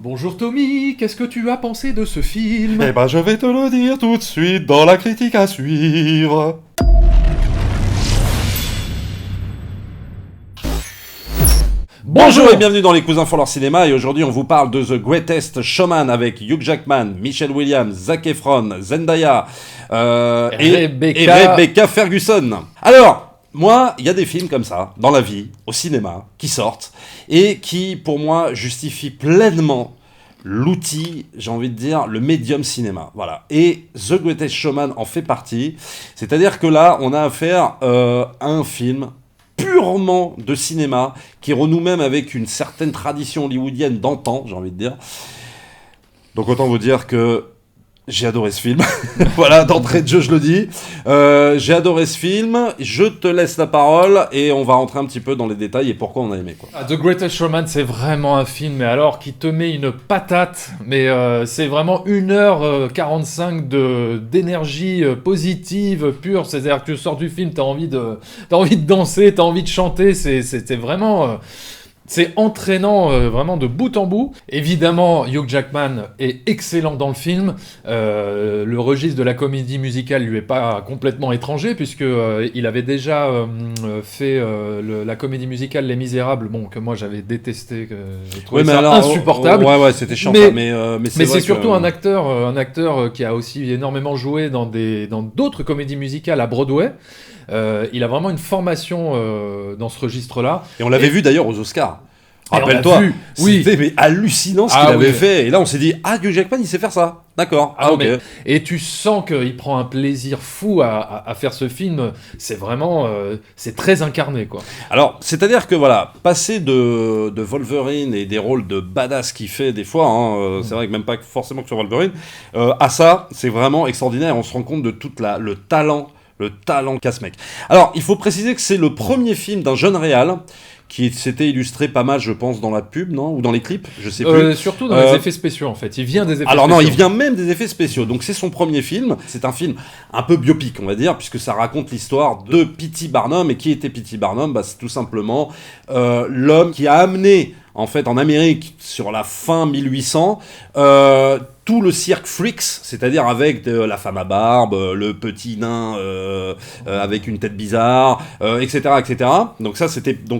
Bonjour Tommy, qu'est-ce que tu as pensé de ce film? Eh ben, je vais te le dire tout de suite dans la critique à suivre. Bonjour et bienvenue dans Les Cousins font leur cinéma, et aujourd'hui on vous parle de The Greatest Showman avec Hugh Jackman, Michelle Williams, Zac Efron, Zendaya et Rebecca Ferguson. Alors, moi, il y a des films comme ça, dans la vie, au cinéma, qui sortent, et qui, pour moi, justifient pleinement l'outil, j'ai envie de dire, le médium cinéma. Voilà. Et The Greatest Showman en fait partie. C'est-à-dire que là, on a affaire à un film purement de cinéma, qui renoue même avec une certaine tradition hollywoodienne d'antan, j'ai envie de dire. Donc autant vous dire que j'ai adoré ce film. Voilà, d'entrée de jeu, je le dis. J'ai adoré ce film. Je te laisse la parole et on va rentrer un petit peu dans les détails et pourquoi on a aimé, quoi. The Greatest Showman, c'est vraiment un film, mais alors qui te met une patate, mais c'est vraiment 1h45 d'énergie positive pure. C'est-à-dire que tu sors du film, t'as envie de danser, t'as envie de chanter. C'était vraiment. C'est entraînant vraiment de bout en bout. Évidemment, Hugh Jackman est excellent dans le film. Le registre de la comédie musicale lui est pas complètement étranger, puisque il avait déjà fait la comédie musicale Les Misérables, bon, que moi j'avais détesté, que j'ai trouvé insupportable. Ouais, c'était chiant. Mais c'est surtout un acteur qui a aussi énormément joué dans d'autres comédies musicales à Broadway. Il a vraiment une formation dans ce registre-là. Et on l'avait vu d'ailleurs aux Oscars. Rappelle-toi, c'était mais hallucinant ce qu'il avait fait. Et là, on s'est dit, Hugh Jackman, il sait faire ça. D'accord. Ok. Et tu sens qu'il prend un plaisir fou à faire ce film. C'est vraiment, c'est très incarné, quoi. Alors, c'est-à-dire que voilà, passer de Wolverine et des rôles de badass qu'il fait des fois, c'est vrai que même pas forcément que sur Wolverine, à ça, c'est vraiment extraordinaire. On se rend compte de tout le talent qu'a ce mec. Alors, il faut préciser que c'est le premier film d'un jeune réal qui s'était illustré pas mal, je pense, dans la pub, non ? Ou dans les clips, je sais plus. Surtout dans les effets spéciaux, en fait. Il vient des effets spéciaux. Alors non, il vient même des effets spéciaux. Donc c'est son premier film. C'est un film un peu biopic, on va dire, puisque ça raconte l'histoire de P.T. Barnum. Et qui était P.T. Barnum ? C'est tout simplement l'homme qui a amené, en fait, en Amérique, sur la fin 1800, tout le cirque Freaks, c'est-à-dire avec la femme à barbe, le petit nain avec une tête bizarre, etc., etc. Donc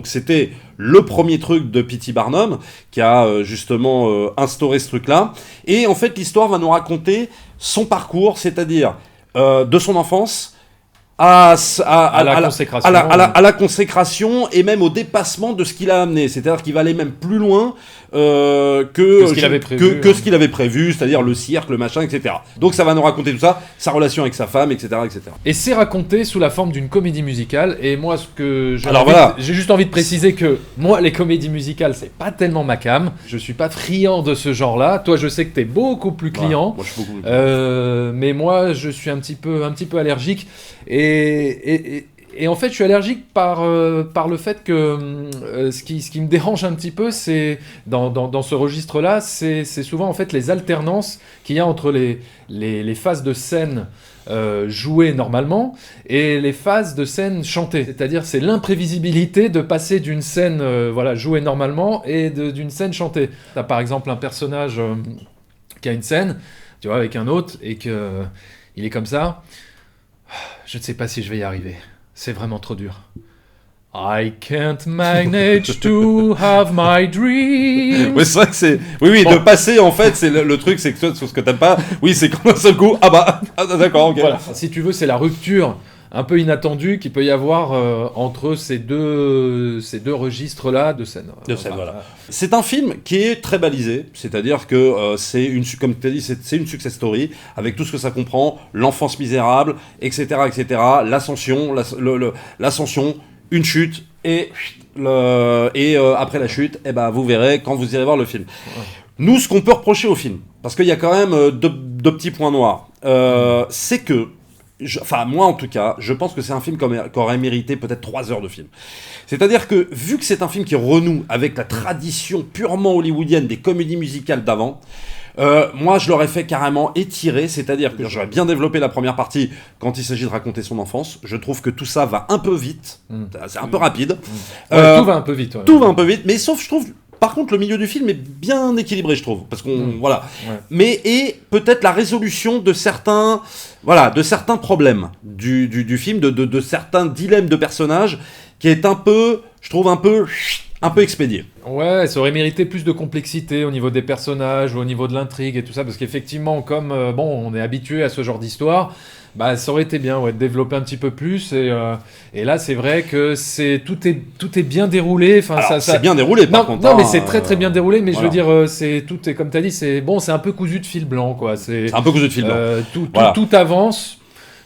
c'était le premier truc de P.T. Barnum qui a justement instauré ce truc-là. Et en fait, l'histoire va nous raconter son parcours, c'est-à-dire de son enfance à la consécration et même au dépassement de ce qu'il a amené. C'est-à-dire qu'il va aller même plus loin que ce qu'il avait prévu, c'est-à-dire le cirque, le machin, etc. Donc ça va nous raconter tout ça, sa relation avec sa femme, etc., etc. Et c'est raconté sous la forme d'une comédie musicale. Et moi, j'ai juste envie de préciser que moi, les comédies musicales, c'est pas tellement ma came. Je suis pas friand de ce genre-là. Toi, je sais que t'es beaucoup plus client. Moi, je suis beaucoup plus mais moi, je suis un petit peu allergique. Et en fait, je suis allergique par le fait que ce qui me dérange un petit peu, c'est dans ce registre-là, c'est souvent en fait les alternances qu'il y a entre les phases de scène jouées normalement et les phases de scène chantées. C'est-à-dire, c'est l'imprévisibilité de passer d'une scène jouée normalement et d'une scène chantée. T'as par exemple un personnage qui a une scène, tu vois, avec un autre, et que il est comme ça. Je ne sais pas si je vais y arriver. C'est vraiment trop dur. I can't manage to have my dream. Oui, c'est vrai que c'est... Oui, de passer, en fait, c'est le truc, c'est que toi, ce que t'aimes pas, oui, c'est qu'en un seul coup, d'accord, ok. Voilà. Si tu veux, c'est la rupture un peu inattendue qu'il peut y avoir entre ces deux registres-là de scène. Voilà. C'est un film qui est très balisé, c'est-à-dire que comme tu as dit, c'est une success story, avec tout ce que ça comprend, l'enfance misérable, etc., etc., l'ascension, une chute, et après la chute, vous verrez quand vous irez voir le film. Ouais. Nous, ce qu'on peut reprocher au film, parce qu'il y a quand même deux petits points noirs, c'est que moi en tout cas, je pense que c'est un film qui aurait mérité peut-être 3 heures de film. C'est-à-dire que, vu que c'est un film qui renoue avec la tradition purement hollywoodienne des comédies musicales d'avant, moi je l'aurais fait carrément étirer, c'est-à-dire que j'aurais bien développé la première partie quand il s'agit de raconter son enfance. Je trouve que tout ça va un peu vite, c'est un peu rapide. Tout va un peu vite. Tout va un peu vite, mais sauf je trouve Par contre, le milieu du film est bien équilibré, je trouve, parce qu'on voilà. Ouais. Mais et peut-être la résolution de certains problèmes du film, de certains dilemmes de personnages, qui est un peu, je trouve un peu expédié. Ouais, ça aurait mérité plus de complexité au niveau des personnages, au niveau de l'intrigue et tout ça, parce qu'effectivement, comme on est habitué à ce genre d'histoire, bah ça aurait été bien, de développer un petit peu plus. Et là, c'est vrai que tout est bien déroulé. Enfin, Alors, c'est bien déroulé, par contre. Non, mais c'est très très bien déroulé. Mais voilà. je veux dire, tout est comme t'as dit, c'est un peu cousu de fil blanc, quoi. C'est un peu cousu de fil blanc. Tout avance.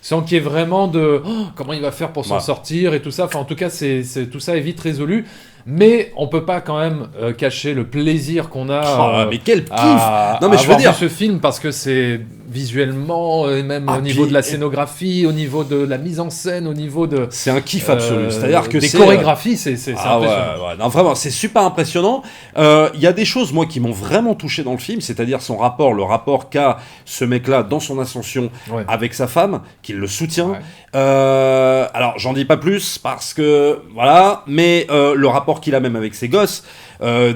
Sans qu'il y ait vraiment de comment il va faire pour s'en sortir et tout ça. Enfin, en tout cas, tout ça est vite résolu. Mais on peut pas quand même cacher le plaisir qu'on a mais quel kiff non, mais je veux dire vu ce film, parce que c'est visuellement et même au niveau de la scénographie, au niveau de la mise en scène, au niveau de... C'est un kiff absolu. C'est-à-dire que des chorégraphies, c'est impressionnant. Ouais. Non, vraiment, c'est super impressionnant. Il y a des choses, moi, qui m'ont vraiment touché dans le film, c'est-à-dire le rapport qu'a ce mec-là dans son ascension avec sa femme, qu'il le soutient. Ouais. Alors, j'en dis pas plus, parce que, voilà, mais le rapport qu'il a même avec ses gosses,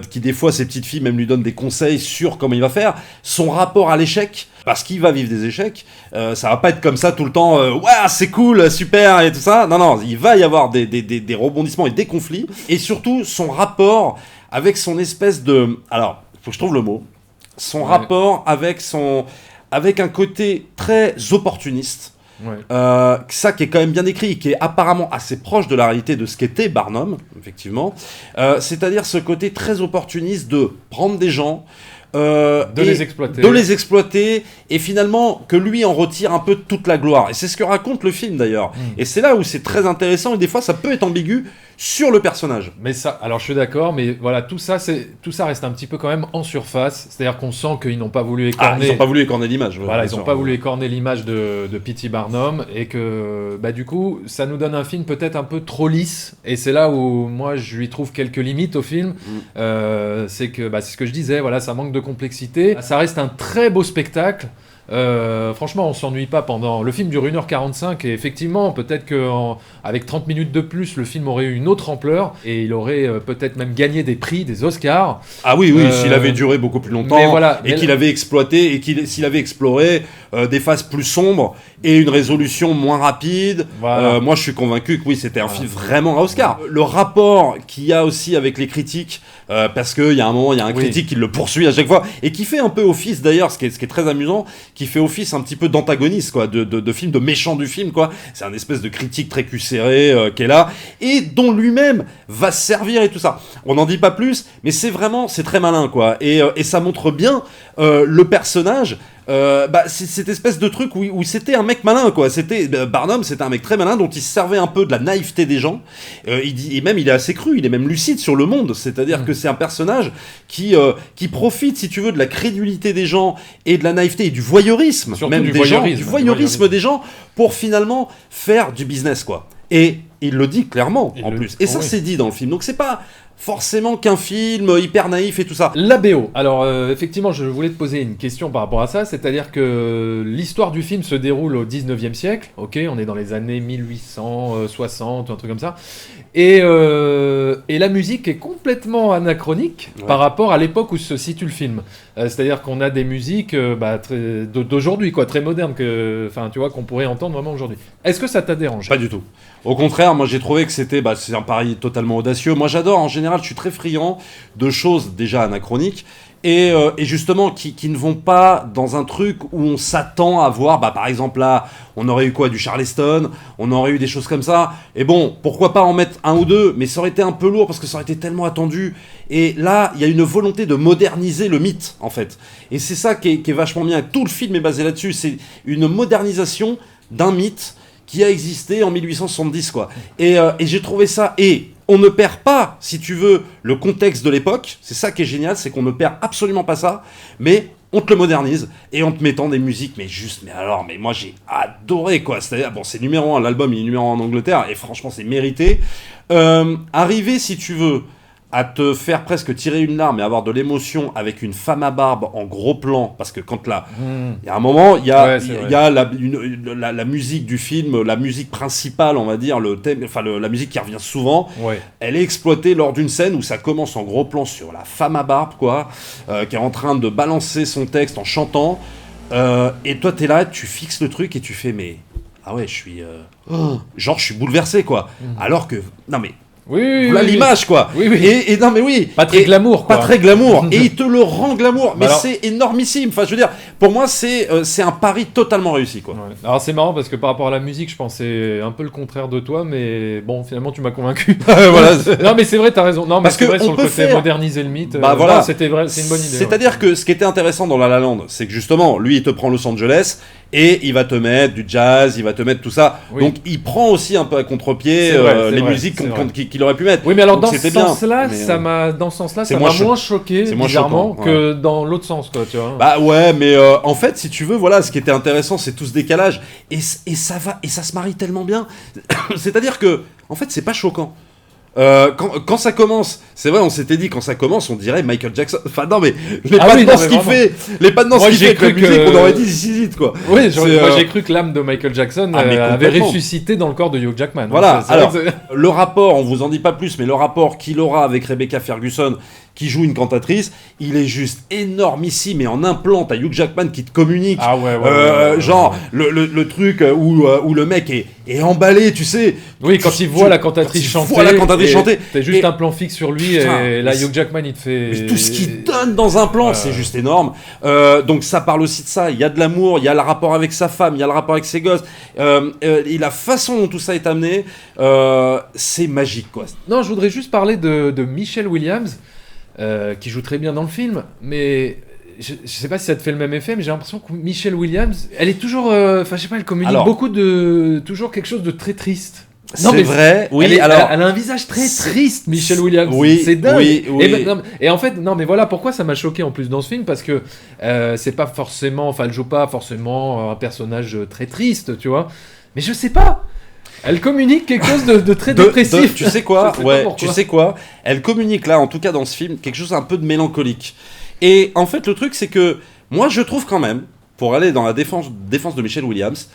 qui des fois, ses petites filles même lui donnent des conseils sur comment il va faire, son rapport à l'échec, parce qu'il va vivre des échecs, ça va pas être comme ça tout le temps, ouais, c'est cool, super, et tout ça. Non, il va y avoir des rebondissements et des conflits, et surtout, son rapport avec son espèce de... Alors, faut que je trouve le mot. Son rapport avec un côté très opportuniste. Ça qui est quand même bien écrit, qui est apparemment assez proche de la réalité de ce qu'était Barnum, effectivement. C'est-à-dire ce côté très opportuniste de prendre des gens, de les exploiter, et finalement que lui en retire un peu toute la gloire. Et c'est ce que raconte le film d'ailleurs. Et c'est là où c'est très intéressant, et des fois ça peut être ambigu sur le personnage. Mais ça, alors je suis d'accord, mais voilà, tout ça reste un petit peu quand même en surface. C'est-à-dire qu'on sent qu'ils n'ont pas voulu écorner. Ils n'ont pas voulu écorner l'image. Voilà, ils n'ont pas voulu écorner l'image de P.T. Barnum, et que du coup, ça nous donne un film peut-être un peu trop lisse. Et c'est là où moi je lui trouve quelques limites au film. C'est que c'est ce que je disais. Voilà, ça manque de complexité. Ça reste un très beau spectacle. Franchement, on s'ennuie pas pendant... Le film dure 1h45, et effectivement, peut-être qu'avec 30 minutes de plus, le film aurait eu une autre ampleur, et il aurait peut-être même gagné des prix, des Oscars. Ah oui, s'il avait duré beaucoup plus longtemps, qu'il avait exploité, et s'il avait exploré des phases plus sombres, et une résolution moins rapide, moi je suis convaincu que oui, c'était un film vraiment à Oscar. Le rapport qu'il y a aussi avec les critiques, parce qu'il y a un moment, il y a un critique qui le poursuit à chaque fois, et qui fait un peu office d'ailleurs, ce qui est très amusant, qui fait office un petit peu d'antagoniste, quoi, de film, de méchant du film, quoi. C'est un espèce de critique très cuisséré qui est là, et dont lui-même va se servir et tout ça. On n'en dit pas plus, mais c'est très malin, quoi. Et ça montre bien le personnage. C'est cette espèce de truc où c'était un mec malin, quoi. Barnum, c'était un mec très malin dont il se servait un peu de la naïveté des gens. Et même il est assez cru, il est même lucide sur le monde. C'est-à-dire que c'est un personnage qui profite, si tu veux, de la crédulité des gens et de la naïveté et du voyeurisme, surtout même du des voyeurisme, gens, du voyeurisme des gens, pour finalement faire du business, quoi. Et il le dit clairement, en plus. Et ça, c'est dit dans le film. Donc c'est pas forcément qu'un film hyper naïf et tout ça. La BO. Alors, effectivement, je voulais te poser une question par rapport à ça. C'est-à-dire que l'histoire du film se déroule au 19e siècle. Ok, on est dans les années 1860, un truc comme ça. Et la musique est complètement anachronique par rapport à l'époque où se situe le film. C'est-à-dire qu'on a des musiques d'aujourd'hui, quoi, très modernes, tu vois, qu'on pourrait entendre vraiment aujourd'hui. Est-ce que ça t'a dérangé ? Pas du tout. Au contraire, moi j'ai trouvé que c'est un pari totalement audacieux. Moi j'adore, en général, je suis très friand de choses déjà anachroniques et justement qui ne vont pas dans un truc où on s'attend à voir, par exemple là, on aurait eu quoi, du Charleston, on aurait eu des choses comme ça, et bon, pourquoi pas en mettre un ou deux, mais ça aurait été un peu lourd parce que ça aurait été tellement attendu, et là, il y a une volonté de moderniser le mythe, en fait, et c'est ça qui est vachement bien, tout le film est basé là-dessus, c'est une modernisation d'un mythe qui a existé en 1870, quoi. Et j'ai trouvé ça... Et on ne perd pas, si tu veux, le contexte de l'époque. C'est ça qui est génial, c'est qu'on ne perd absolument pas ça. Mais on te le modernise, et en te mettant des musiques, mais moi j'ai adoré, quoi. C'est-à-dire, c'est numéro 1, l'album il est numéro 1 en Angleterre, et franchement c'est mérité. Arriver, si tu veux, à te faire presque tirer une larme et avoir de l'émotion avec une femme à barbe en gros plan, parce que quand là, il y a un moment, il y a la musique du film, la musique principale, on va dire, le thème, enfin la musique qui revient souvent, elle est exploitée lors d'une scène où ça commence en gros plan sur la femme à barbe, quoi, qui est en train de balancer son texte en chantant, et toi t'es là, tu fixes le truc et tu fais mais ah ouais, je suis genre je suis bouleversé, quoi, alors que non mais voilà l'image, quoi. Et non mais pas très glamour, quoi. Pas très glamour. Et il te le rend glamour, mais alors, c'est énormissime. Enfin, je veux dire, pour moi, c'est un pari totalement réussi, quoi. Alors c'est marrant parce que par rapport à la musique, je pensais un peu le contraire de toi, mais bon, finalement, tu m'as convaincu. Voilà. Non, mais c'est vrai, t'as raison. Non, mais parce c'est vrai, que sur le côté moderniser le mythe. Voilà, c'était vrai, c'est une bonne idée. C'est-à-dire que ce qui était intéressant dans La La Land, c'est que justement, lui, il te prend Los Angeles. Et il va te mettre du jazz, il va te mettre tout ça. Donc il prend aussi un peu à contre-pied les musiques qu'il aurait pu mettre. Oui, mais alors dans ce sens-là, ça m'a moins choqué, bizarrement, que dans l'autre sens, quoi, tu vois. Bah ouais, mais en fait, si tu veux, voilà, ce qui était intéressant, c'est tout ce décalage. Et ça va, et ça se marie tellement bien. C'est-à-dire que, en fait, c'est pas choquant. Quand ça commence, c'est vrai, on s'était dit, quand ça commence, on dirait Michael Jackson. Enfin, non, mais les pas de danse qu'il fait, avec la musique, on aurait dit This, quoi. Oui, moi j'ai cru que l'âme de Michael Jackson avait ressuscité dans le corps de Hugh Jackman. Voilà, alors, le rapport, on vous en dit pas plus, mais le rapport qu'il aura avec Rebecca Ferguson, qui joue une cantatrice, il est juste énormissime, et en implant, t'as Hugh Jackman qui te communique. Genre, le truc où le mec est emballé, tu sais. Oui, quand il voit la cantatrice chanter. T'as juste un plan fixe sur lui, et là, Hugh Jackman, il te fait. Mais tout ce qu'il donne dans un plan, c'est juste énorme. Donc, ça parle aussi de ça. Il y a de l'amour, il y a le rapport avec sa femme, il y a le rapport avec ses gosses. Et la façon dont tout ça est amené, c'est magique, quoi. Non, je voudrais juste parler de Michelle Williams. Qui joue très bien dans le film, mais je sais pas si ça te fait le même effet, mais j'ai l'impression que Michelle Williams, elle est toujours, enfin je sais pas, elle communique toujours quelque chose de très triste. Non, c'est vrai, oui. Elle a un visage très triste, Michelle Williams. Oui, c'est dingue. Oui. Et en fait, non, mais voilà pourquoi ça m'a choqué en plus dans ce film, parce que c'est pas forcément, enfin elle joue pas forcément un personnage très triste, tu vois. Mais je sais pas. Elle communique quelque chose de très dépressif. Tu sais quoi ? Tu sais quoi ? Elle communique là, en tout cas dans ce film, quelque chose un peu de mélancolique. Et en fait, le truc, c'est que moi, je trouve quand même, pour aller dans la défense de Michelle Williams,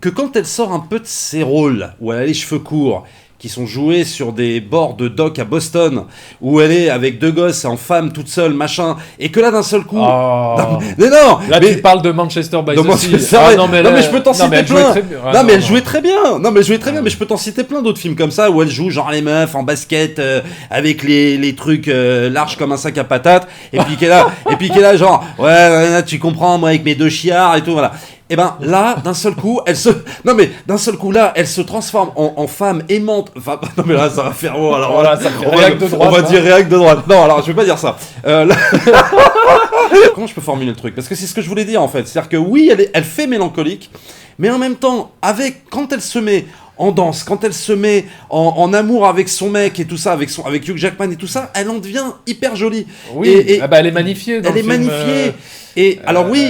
que quand elle sort un peu de ses rôles, où elle a les cheveux courts, qui sont joués sur des bords de dock à Boston, où elle est avec deux gosses en femme toute seule, machin, et que là d'un seul coup... Non, mais tu parles de Manchester by the Sea. Non mais je peux t'en citer plein. Elle jouait très bien. Mais je peux t'en citer plein d'autres films comme ça, où elle joue genre les meufs en basket, avec les trucs larges comme un sac à patates, et puis qu'elle a genre, ouais, tu comprends, moi avec mes deux chiards et tout, voilà. Et ben là, d'un seul coup, elle se transforme en femme aimante. Enfin, non mais là, ça va faire haut. Alors voilà, ça fait réac de droite. On va dire réac de droite. Non, alors je vais pas dire ça. Comment je peux formuler le truc ? Parce que c'est ce que je voulais dire en fait. C'est-à-dire que oui, elle fait mélancolique, mais en même temps, quand elle se met en danse, quand elle se met en amour avec son mec et tout ça, avec Hugh Jackman et tout ça, elle en devient hyper jolie. Oui, elle est magnifiée dans le film. Magnifiée. Et alors oui,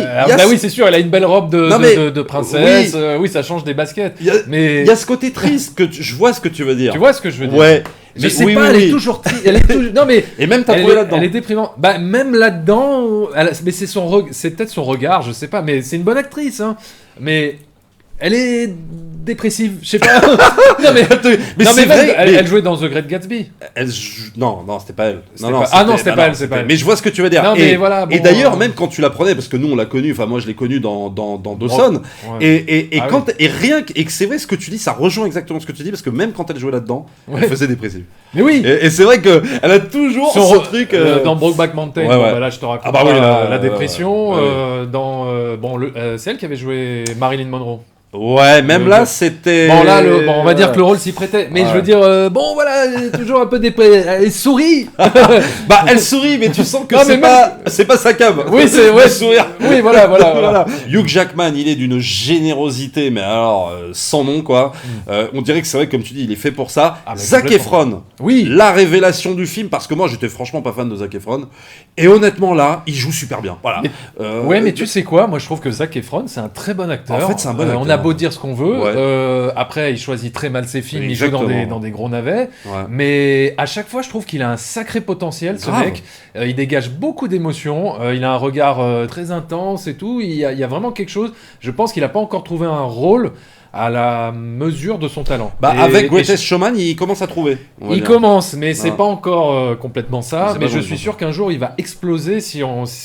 oui, c'est sûr, elle a une belle robe de princesse. Oui, ça change des baskets. Il y a ce côté triste que je vois ce que tu veux dire. Tu vois ce que je veux dire. Ouais. Je sais pas, elle est toujours triste. Non mais et même t'as trouvé là-dedans. Elle est déprimante. Bah même là-dedans, mais c'est peut-être son regard, je sais pas. Mais c'est une bonne actrice, hein. Mais elle est dépressive, je sais pas. Elle jouait dans The Great Gatsby. Non, c'était pas elle. C'était pas elle. Mais je vois ce que tu veux dire. Non, et d'ailleurs, même quand tu la prenais, parce que nous on l'a connue, enfin moi je l'ai connue dans Dawson, et que c'est vrai ce que tu dis, ça rejoint exactement ce que tu dis, parce que même quand elle jouait là-dedans, elle faisait dépressive. Mais oui. Et c'est vrai que elle a toujours ce truc. Dans Brokeback Mountain, là je te raconte la dépression. C'est elle qui avait joué Marilyn Monroe. Ouais, même là, c'était... Bon, là, on va dire que le rôle s'y prêtait. Mais je veux dire, elle est toujours un peu elle sourit. Elle sourit, mais tu sens que c'est pas sa cam. Oui, c'est sourire. Oui, voilà. Hugh Jackman, il est d'une générosité, mais alors, sans nom, quoi. On dirait que c'est vrai, comme tu dis, il est fait pour ça. Zac Efron, la révélation du film, parce que moi, j'étais franchement pas fan de Zac Efron. Et honnêtement, là, il joue super bien. Voilà. Mais tu sais quoi ? Moi, je trouve que Zac Efron, c'est un très bon acteur. En fait, c'est un bon acteur. a beau dire ce qu'on veut, Ouais. après il choisit très mal ses films, il joue Exactement. dans des gros navets, Ouais. mais à chaque fois je trouve qu'il a un sacré potentiel, ce Grave. mec. Il dégage beaucoup d'émotions, il a un regard très intense et tout, il y a vraiment quelque chose, je pense qu'il n'a pas encore trouvé un rôle à la mesure de son talent. Bah, Et- avec et Greatest Showman, il commence à trouver. on va il dire. commence, mais c'est Ah. pas encore complètement ça. C'est Mais pas je bon, suis je sûr qu'un jour il va exploser si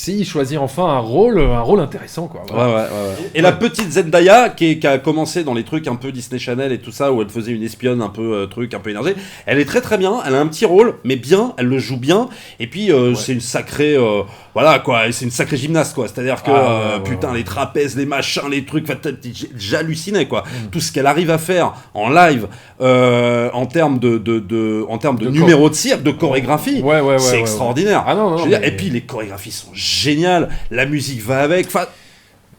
il choisit enfin un rôle intéressant, quoi. Ouais, Voilà. ouais, ouais. Et la petite Zendaya qui a commencé dans les trucs un peu Disney Channel et tout ça, où elle faisait une espionne un peu un peu énergée, elle est très très bien, elle a un petit rôle, mais bien, elle le joue bien, et puis c'est une sacrée, voilà quoi, c'est une sacrée gymnaste quoi, c'est-à-dire que putain, les trapèzes, les machins, les trucs, j'hallucinais quoi, tout ce qu'elle arrive à faire en live, en termes de numéros de cirque, de chorégraphie, Ouais, c'est ouais, extraordinaire. Ah non, non, Je veux dire, mais- et puis les chorégraphies sont géniales, la musique va avec, enfin.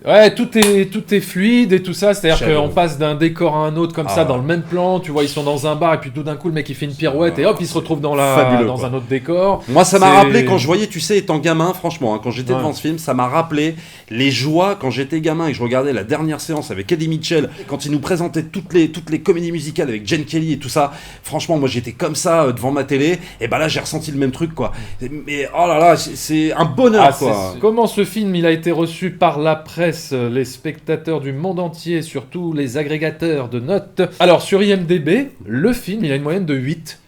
Ouais, tout est fluide et tout ça. C'est-à-dire J'adore. qu'on passe d'un décor à un autre comme Ah ça ouais. dans le même plan. Tu vois, ils sont dans un bar et puis tout d'un coup le mec il fait une pirouette et hop il se retrouve Fabuleux, dans quoi. un autre décor. Moi, ça m'a C'est- rappelé quand je voyais, tu sais, étant gamin, franchement, hein, quand j'étais Ouais. devant ce film, ça m'a rappelé les joies quand j'étais gamin et que je regardais la dernière séance avec Eddie Mitchell, quand il nous présentait toutes les comédies musicales avec Jen Kelly et tout ça. Franchement, moi, j'étais comme ça devant ma télé, et bah là, j'ai ressenti le même truc, quoi. Mais oh là là, c'est un bonheur, Ah, quoi. comment ce film il a été reçu par la presse, les spectateurs du monde entier, surtout les agrégateurs de notes. Alors sur IMDb, le film il a une moyenne de 8.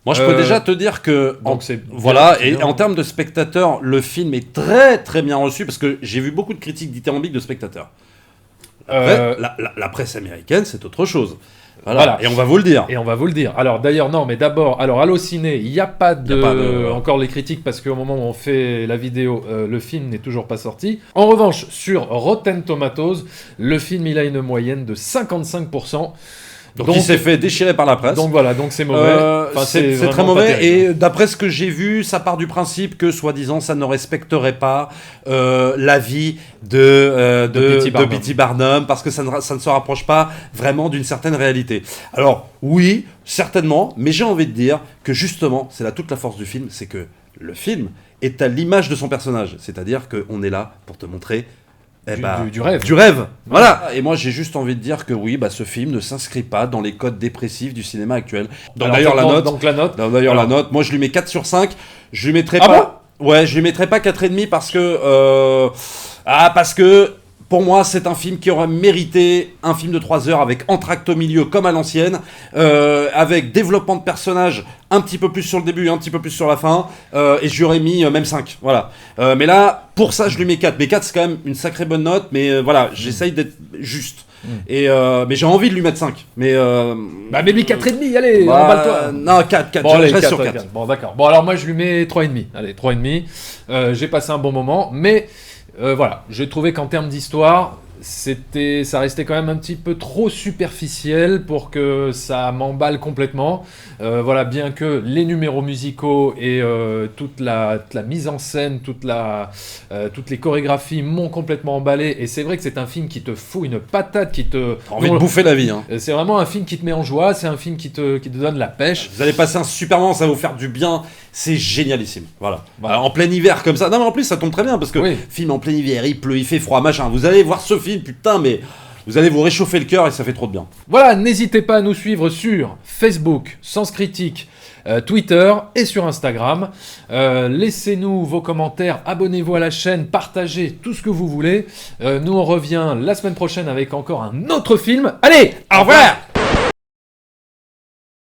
Moi, je peux déjà te dire que, donc c'est voilà, bien, c'est et bien. en termes de spectateurs, le film est très très bien reçu parce que j'ai vu beaucoup de critiques dithyrambiques de spectateurs. Après, la presse américaine, c'est autre chose. Voilà. Et on va vous le dire. Et on va vous le dire. Alors d'ailleurs non, mais d'abord, alors Allociné, il n'y a pas de encore les critiques parce qu'au moment où on fait la vidéo, le film n'est toujours pas sorti. En revanche, sur Rotten Tomatoes, le film il a une moyenne de 55%. Donc il s'est fait déchirer par la presse. Donc voilà, donc c'est mauvais. Enfin, c'est vraiment très pas mauvais. terrible. Et d'après ce que j'ai vu, ça part du principe que, soi-disant, ça ne respecterait pas la vie de P.T. Barnum, parce que ça ne se rapproche pas vraiment d'une certaine réalité. Alors, oui, certainement, mais j'ai envie de dire que justement, c'est là toute la force du film, c'est que le film est à l'image de son personnage. C'est-à-dire qu'on est là pour te montrer du rêve. Du rêve, voilà. Et moi, j'ai juste envie de dire que oui, ce film ne s'inscrit pas dans les codes dépressifs du cinéma actuel. D'ailleurs, la note. Donc la note. D'ailleurs, la note. Moi, je lui mets 4 sur 5. Je lui mettrai Ah pas. Ouais, je lui mettrai pas 4,5 parce que. Parce que. Pour moi, c'est un film qui aurait mérité un film de 3 heures avec entracte au milieu comme à l'ancienne, avec développement de personnages un petit peu plus sur le début, un petit peu plus sur la fin, et je lui aurais mis même 5. Voilà. Mais là, pour ça, je lui mets 4. Mais 4, c'est quand même une sacrée bonne note, mais voilà, j'essaye d'être juste. Mais j'ai envie de lui mettre 5. Mais mais lui 4,5, allez, emballe-toi. Non, 4, Bon, allez, je reste sur 4. 4. Bon, d'accord. Bon, alors moi, je lui mets 3,5. Allez, 3,5. J'ai passé un bon moment, mais voilà, j'ai trouvé qu'en termes d'histoire, ça restait quand même un petit peu trop superficiel pour que ça m'emballe complètement. Voilà, bien que les numéros musicaux et toute la mise en scène, toutes les chorégraphies m'ont complètement emballé. Et c'est vrai que c'est un film qui te fout une patate, qui te... T'as envie de bouffer la vie. Hein. C'est vraiment un film qui te met en joie, c'est un film qui te donne la pêche. Vous allez passer un super moment, ça va vous faire du bien. C'est génialissime. Voilà. En plein hiver comme ça. Non, mais en plus, ça tombe très bien parce que film en plein hiver, il pleut, il fait froid, machin. Vous allez voir ce film, putain, mais vous allez vous réchauffer le cœur et ça fait trop de bien. Voilà, n'hésitez pas à nous suivre sur Facebook, Sens Critique, Twitter et sur Instagram. Laissez-nous vos commentaires, abonnez-vous à la chaîne, partagez tout ce que vous voulez. Nous, on revient la semaine prochaine avec encore un autre film. Allez, au revoir!